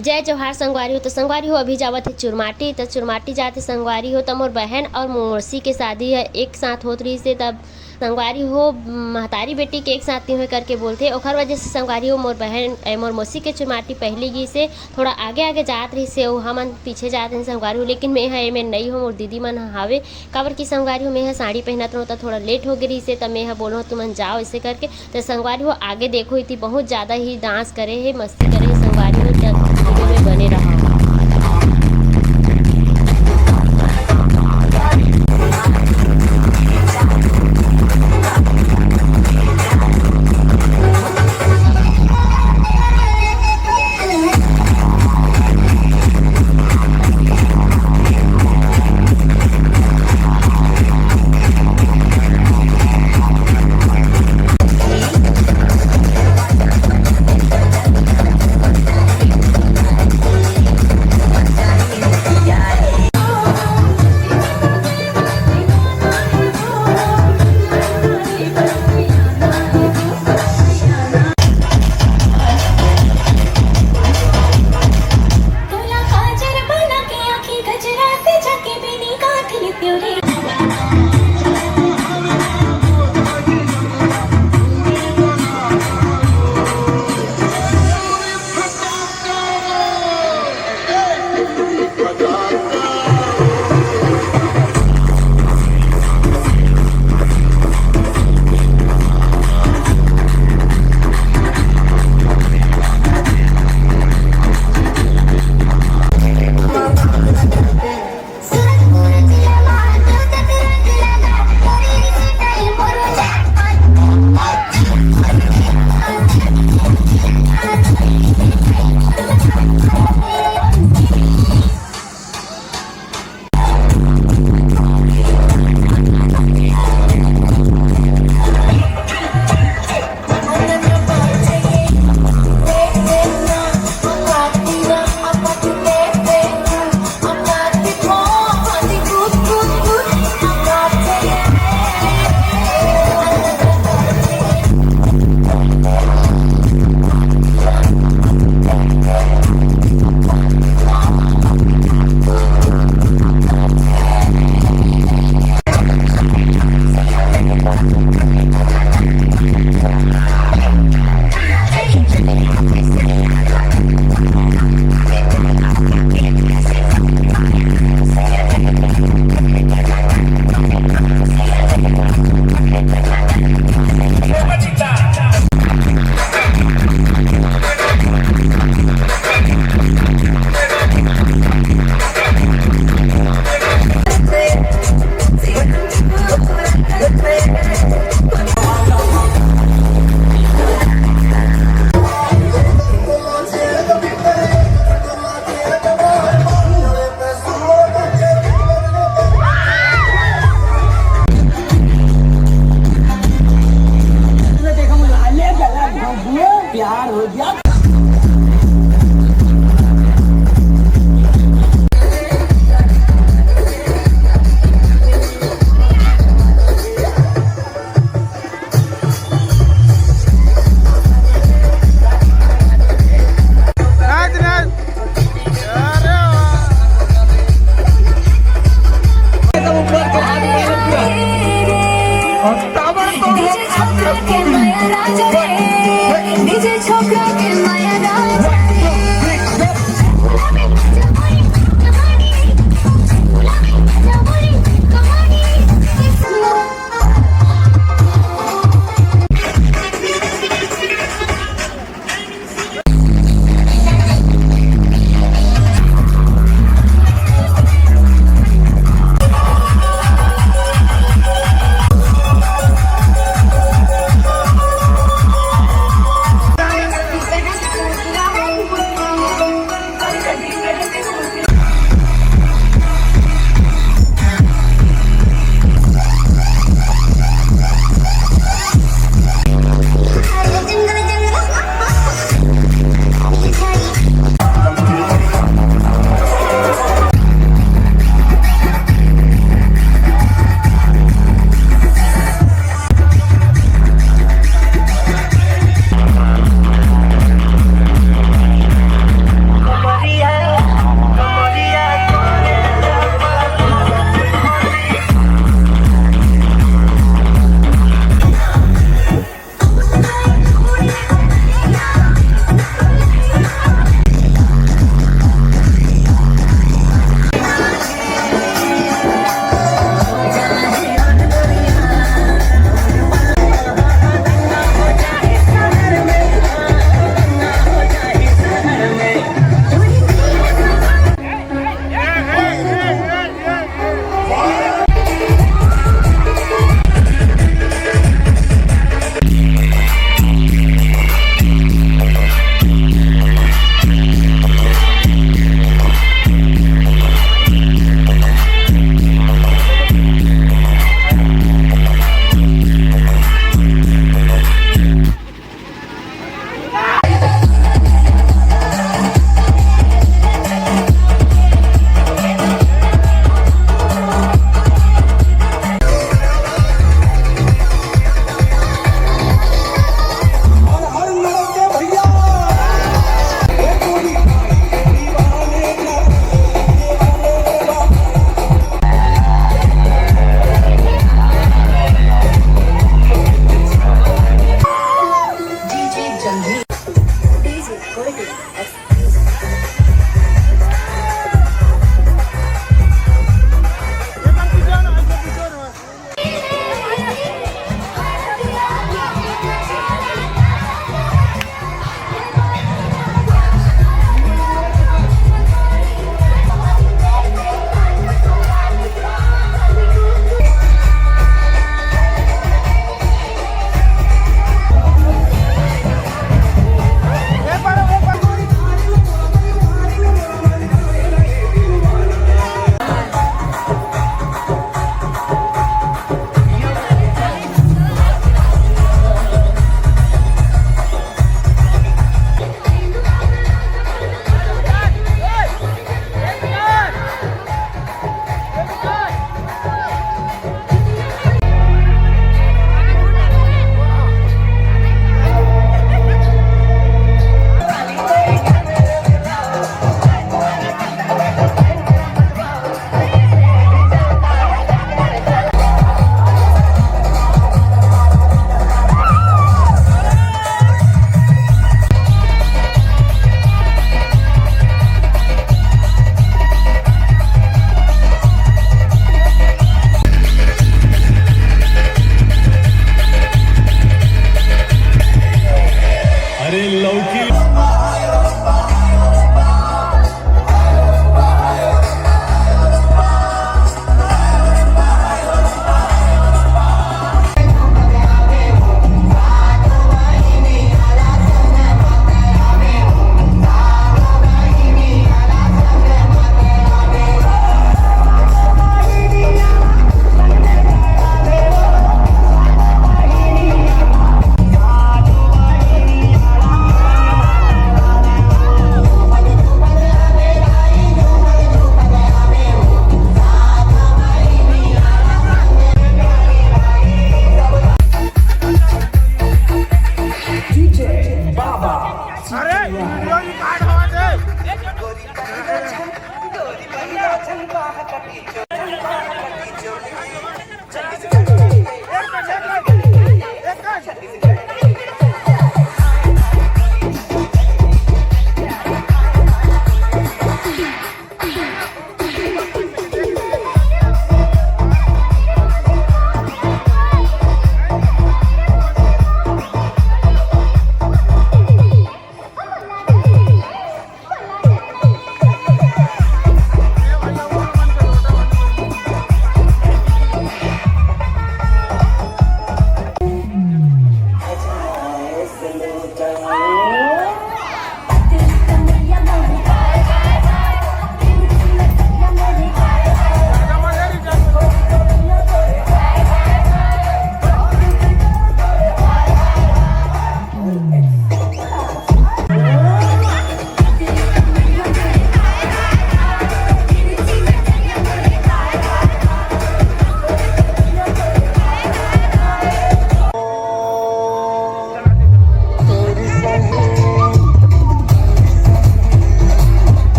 जय जोहार संगवारी हो। तो संगवारी हो अभी जावत है चुरमाटी। तो चुरमाटी जाते संगवारी हो तो मोर बहन और मौसी के शादी है एक साथ होत रही से। तब संगवारी हो महतारी बेटी के एक साथ नहीं हुए करके बोलते, ओखर वजह से संगवारी हो मोर बहन मोर मौसी के चुरमाटी पहली गी से थोड़ा आगे आगे जात रही से हमन पीछे जाते हैं संगवारी हो। लेकिन मैं है मैं नहीं हो, मोर दीदी मन हावे काबर की संगवारी हो मैं साड़ी पहनत रहूँ तो थोड़ा लेट हो गई से। तब मैं बोलो तुमन जाओ ऐसे करके। तो संगवारी हो आगे देखो इतनी बहुत ज़्यादा ही डांस करे है, मस्ती करे है संगवारी हो। वीडियो में बने रहा।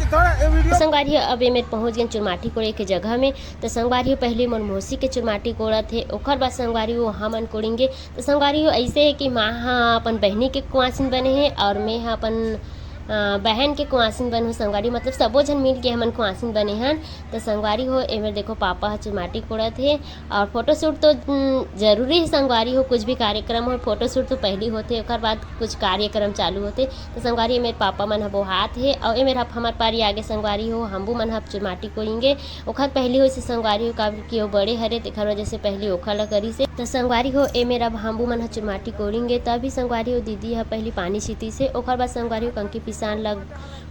संगवारी अब ए मेर पहुँच गए चुरमाटी कोड़े के जगह में। तो संगवारी पहले मोर मौसी के चुरमाटी कोड़त हे, ओकर बाद संगवारी हमन कोड़ेंगे। तो संगवारी ऐसे है कि माँ हाँ अपन बहनी के कुआसिन बने हैं और मैं हाँ अपन बहन के कुआसिन बन हो संगवारी, मतलब सबो जन मिल के हमन कुआसिन बने हन। तो संगवारी हो एमेर देखो पापा ह चुरमाटी कोड़त हे और फोटोशूट तो जरूरी है संगवारी हो, कुछ भी कार्यक्रम हो फोटोशूट तो पहली होते, ओकर बाद कुछ कार्यक्रम चालू होते। तो संगवारी मेरे पापा मन ह बोहात हे और ए मेर हमार पारी आगे संगवारी हो हमबू मन ह चुरमाटी कोड़ेंगे। ओखर पहली हो से संगवारी हो काबर कि ओ बड़े हरे तेखर वजह से पहले ओखर ला करी से। तो संगवारी हो ए मेरा हमबू मन ह चुरमाटी कोड़ेंगे। तभी संगवारी हो दीदी ह पहली पानी सीती से, ओखर बाद संगवारी हो कंकी पिसान ला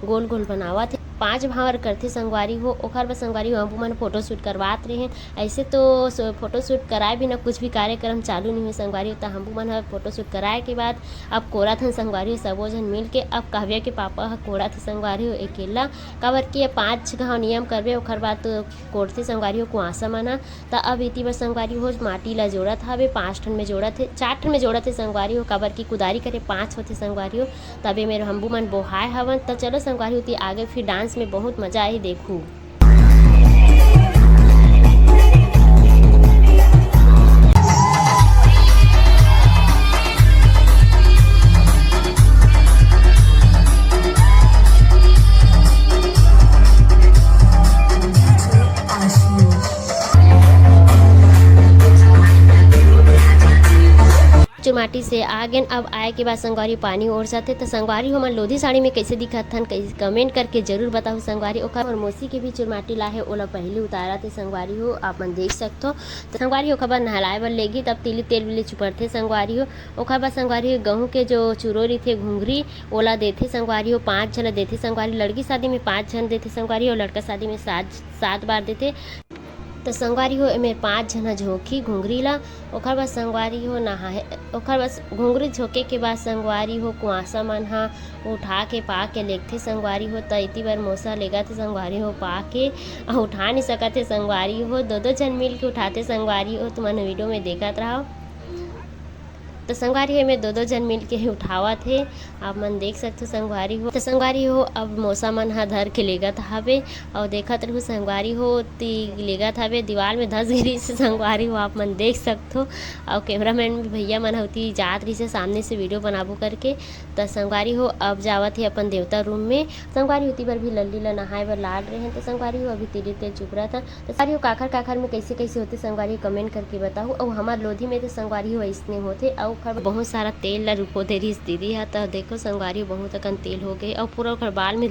गोल गोल बनावत है। 5 भावर करथे संगवारी हो। ओखर बाद संगवारी हो हमबू मन फोटोशूट करवात रहे। ऐसे तो फोटोशूट कराए बिना कुछ भी कार्यक्रम चालू नहीं हुए संगवारी हो। तो हमबू मन ह फोटोशूट कराए के बाद अब कोड़त हन संगवारी हो सबो जन मिल के। अब काव्या के पापा ह कोड़त संगवारी हो अकेला, काबर कि 5 घाव नियम करबे ओखर बाद तो कोड़थे संगवारी हो कुआसा मन ह। तो अब इति बर संगवारी हो माटी ला जोड़त हवे, 5 ठन में जोड़त हे, 4 ठन में जोड़त हे संगवारी हो, काबर की कुदारी करे 5 होथे संगवारी हो। तबे मेरे हमबू मन बोहाय हवन। तो चलो संगवारी होती आगे फिर डांस में बहुत मजा आई देखू। चुरमाटी से आ गए। अब आए के बाद संगवारी पानी ओर जाते। तो संगवारी हो मन लोधी साड़ी में कैसे दिखत हन कैसे कमेंट करके जरूर बताओ संगवारी। ओखर और मौसी के भी चुरमाटी लाहे ओला पहले उतारा थे संगवारी हो, आप मन देख सकते हो। तो संगवारी हो खबर नहलाए बर लेगी, तब तिली तेल विले चुपड़थे संगवारी हो। ओखर बाद संगवारी हो गहूँ के जो चुरोरी थे घुंघरी ओला देथे संगवारी हो, 5 झन देथे संगवारी। लड़की शादी में 5 झन देथे संगवारी और लड़का शादी में 7 बार देथे। तो संगवारी हो एमेर 5 झन झोंकी घुंघरी ला। ओखर बाद संगवारी हो नहाए, ओखर बाद घुंघरी झोंके के बाद संगवारी हो कुआसा मन ह उठा के पा के लेगथे संगवारी हो। त इति बर मोसा लेगत हे संगवारी हो पा के उठा नहीं सकत हे संगवारी हो, 2-2 जन मिल के उठाते संगवारी हो। तुमन वीडियो में देखत रहो। तो संगवारी है में 2-2 जन मिल के उठावत हे, आप मन देख सकते संगवारी हो। तो संगवारी हो अब मौसा मन ह धर के लेगत हवे और देखत रहू संगवारी हो ती लेगत हवे, दीवार में धस गिरी से संगवारी हो, आप मन देख सकते हो। और कैमरामैन भैया मन होती जात रही से सामने से वीडियो बनाबो करके। तो संगवारी हो अब जावत है अपन देवता रूम में। संगवारी होती बर भी लल्ली ला नहाए बर लाड रहे हैं। तो संगवारी हो अभी तिली तेल चुप रहा था। तो संगवारी हो काखर में कैसे कैसे होते संगवारी कमेंट करके बताओ। और हमार लोधी में तो संगवारी हो ऐसने होते और बहुत सारा तेल ला रुको दे रही दीदी है। तो देखो संगवारी बहुत अकन तेल हो गए और पूरा ओखर बाल में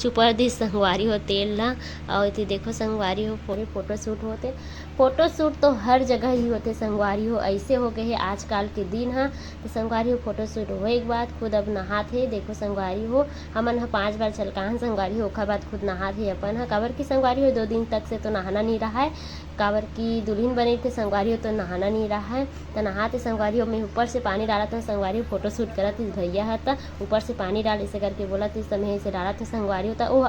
चुपर दी संगवारी हो तेल ला। और इति देखो संगवारी हो पूरे फोटोशूट होते। फोटोशूट तो हर जगह ही होते संगवारी हो, ऐसे हो गए है आजकल के दिन है। तो संगवारी हो फोटोशूट होए के बाद खुद अब नहाते। देखो संगवारी हो हमन 5 बार छलकाहन संगवारी हो, ओखर बाद खुद नहाते अपन है। काबर की संगवारी हो 2 दिन तक से तो नहाना नहीं रहा है, काबर की दुल्हन बने थे संगवारी हो तो नहाना नहीं रहा है। तो नहाते संगवारी हो मैं ऊपर से पानी डाला था संगवारी फोटोशूट करा थी भैया है। तो ऊपर से पानी डाल इसे करके बोला तो समय से डाला था संगवारी हो। तो वो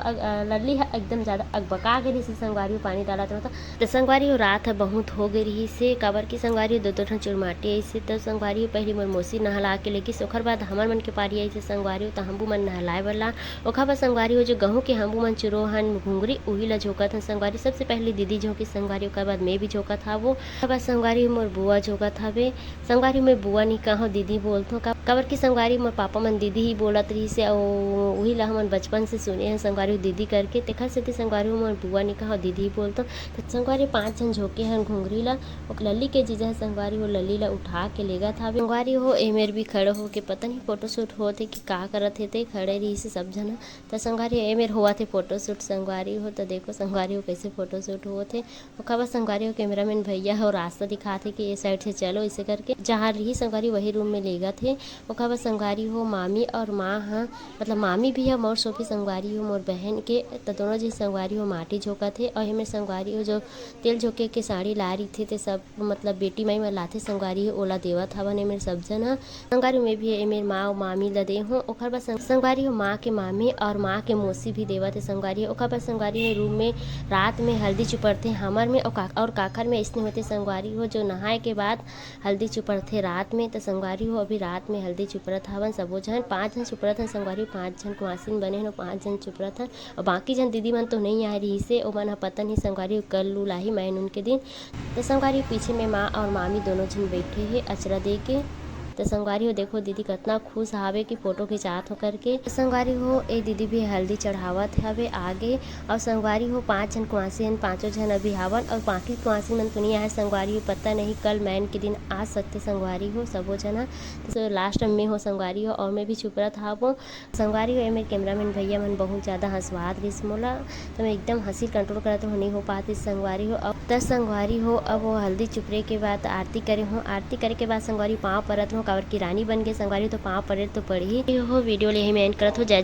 लल्ली है एकदम ज़्यादा अगबका गई से संगवारी हो पानी डाला था। तो संगवारी हो रात है बहुत हो गई रही से, काबर की संगवारी हो 2-2 ठन चुरमाटी ऐसे। तो संगवारी हो पहली मोर मौसी नहला के लेगी, ओखर बाद हमर मन के पारी आई से संगवारी हो। तो हमबू मन नहलाए वाला ओखर बाद संगवारी हो जो गहूँ के हमबू मन चुरो हन घुंघरी वही ला झोंकत हन संगवारी। सबसे पहले दीदी झोंकी संगवारी, ओखर बाद मैं भी झोंकत था वो। ओखर बाद संगवारी मोर बुआ झोंकत हवे। संगवारी में बुआ नहीं कहो दीदी बोलथो, काबर की संगवारी मोर पापा मन दीदी ही बोलत रही से और वही ला हमन बचपन से सुने हैं संगवारी दीदी करके। तेखर सेती संगवारी मोर बुआ नहीं कहो दीदी ही बोलथो। तो संगवारी 5 जन झोंके हन घुंघरी ला। और लल्ली के जीजा संगवारी हो लल्ली ला उठा के लेगत हवे। संगवारी हो एमेर भी खड़े हो के पता नहीं फोटोशूट होते कि का करत हेते, खड़े रही से सब जन। तो संगवारी एमेर हुआ थे फोटोशूट संगवारी हो। तो देखो संगवारी हो कैसे फोटोशूट होते। ओखर बाद संगवारी हो कैमरामैन भैया हो रास्ता दिखाते कि ये साइड से चलो इसे करके, जहाँ रही संगवारी वही रूम में लेगा थे। ओखर बाद संगवारी हो मामी और माँ हाँ मतलब मामी भी है मोर सोफी संगवारी हो मोर बहन के। तो दोनों जी संगवारी हो माटी झोंका थे। और हमें संगवारी हो जो तेल झोंके के साड़ी ला रही थी। तो सब मतलब बेटी माई में लाते संगवारी हो ओला देवत हवन मेरे सब जन ह। संगवारी में भी मेरे माँ और मामी ला दे हो। ओखर बाद संगवारी हो माँ के मामी और माँ के मौसी भी देवत है संगवारी। ओखर बाद संगवारी हो रूम में रात में हल्दी चुपड़ते हमर में। और काखर में ऐसने होते संगवारी हो जो नहाए के बाद हल्दी चुपड़थे रात में। तो संगवारी हो अभी रात में हल्दी चुपड़त हवन सबो झन, 5 जन चुपड़त हन संगवारी, 5 जन कुआंसिन बने हन, 5 जन चुपड़त हन। और बाकी जन दीदी मन तो नहीं आए रही से, ओमन ह पता नहीं संगवारी कल उलाही मैन उनके दिन। तो संगवारी पीछे में माँ और मामी दोनों जन बैठे हे अचरा दे के। तो संगवारी हो देखो दीदी कितना खुश हावे कि फोटो खिंचात हो करके। तो संगवारी हो ए दीदी भी हल्दी चढ़ावत हवे आगे। और संगवारी हो 5 जन कुआंसिन 5 जन अभी हावन और बाकी कुआंसिन मन तो नहीं आए संगवारी हो, पता नहीं कल मैन के दिन आ सकते संगवारी हो सबो जना। तो लास्ट में हो संगवारी हो और मैं भी चुपरत हावो संगवारी हो। मेरे कैमरामैन भैया मन बहुत ज़्यादा हंसवात रही मोला, तो मैं एकदम हंसी कंट्रोल करत हो नहीं हो पाती संगवारी हो। अब 10 संगवारी हो अब वो हल्दी चुपरे के बाद आरती करे हो, आरती करे के बाद संगवारी पाँव परत हो कावर की रानी बन गए संगवारी, तो पाँव पड़े तो पड़ी हो। वीडियो ले ही मैं एंड करत हो। जय